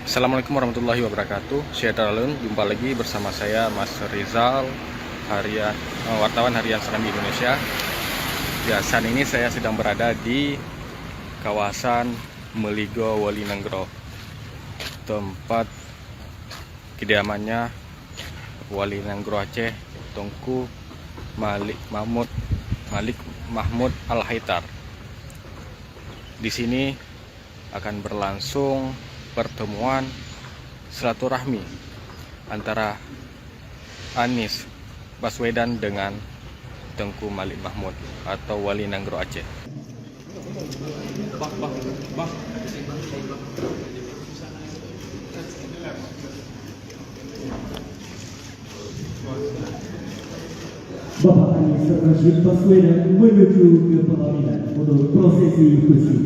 Assalamualaikum warahmatullahi wabarakatuh. Shalom, jumpa lagi bersama saya Mas Rizal, wartawan harian Serambi Indonesia. Ya, saat ini saya sedang berada di kawasan Meligo Walinegro, tempat kediamannya Walinegro Aceh, Tunku Malik Mahmud Al-Haitar. Di sini akan berlangsung pertemuan silaturahmi antara Anies Baswedan dengan Tengku Malik Mahmud atau Walinegro Aceh. Bapak Anies Rashid Baswedan menuju ke pelaminan untuk prosesi bersih.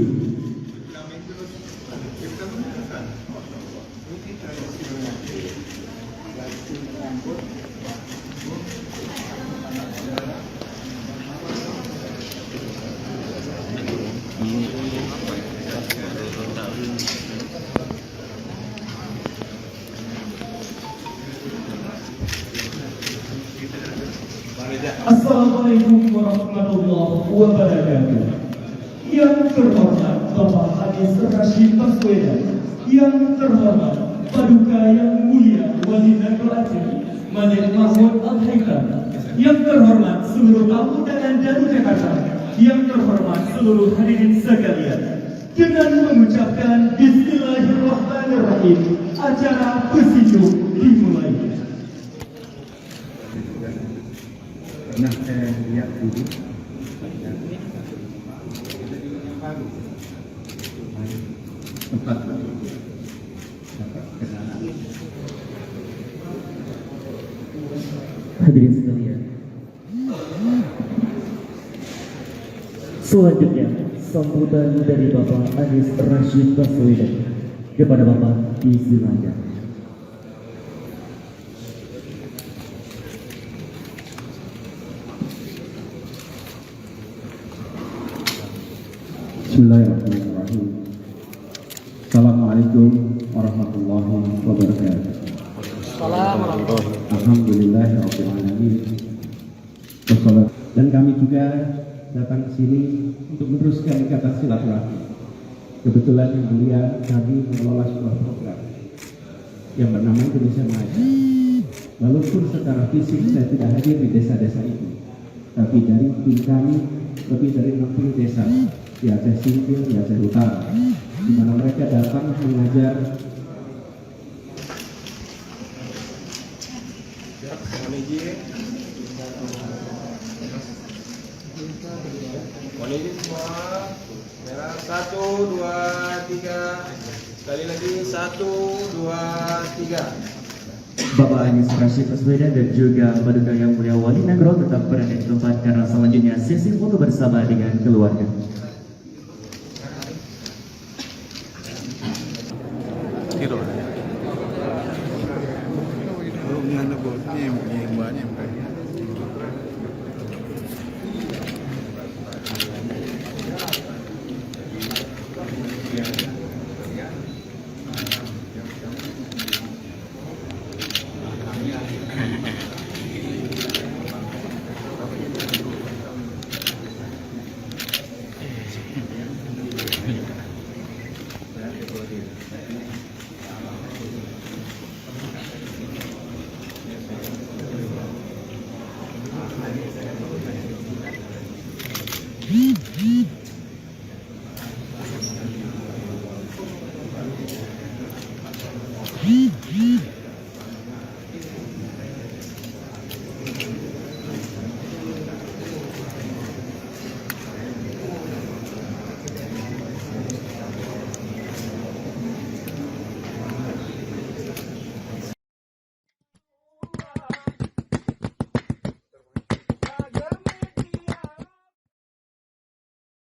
Assalamualaikum warahmatullahi wabarakatuh. Yang terhormat Bapak Anies Rashid Baswedan, yang terhormat Paduka Yang Mulia Walinegro Aceh Malik Mahmud Al-Haitar, yang terhormat seluruh tamu undangan dari Jakarta, yang terhormat seluruh hadirin sekalian, dengan mengucapkan Bismillahirrahmanirrahim, acara bersijuk dimulai. Nah, saya lihat dulu. Tempat Hadirin sekalian, selanjutnya sambutan dari Bapak Anies Rashid Baswedan kepada Bapak disilakan. Bismillahirrahmanirrahim. Assalamualaikum warahmatullahi wabarakatuh. Alhamdulillahirrahmanirrahim. Dan kami juga datang ke sini untuk meneruskan ikatan silaturahmi. Kebetulan yang mulia kami mengelola sebuah program yang bernama Indonesia Maju. Walaupun secara fisik saya tidak hadir di desa-desa itu, tapi dari tim kami lebih dari 60 desa di Aceh Singkil, di Aceh Utara, di mana mereka datang mengajar semua. Merah 1, 2, 3. Sekali lagi 1, 2, 3. Bapak Anies Rashid Baswedan dan juga Paduka Yang Mulia Walinegro tetap berada di tempat karena selanjutnya sesi foto bersama dengan keluarga.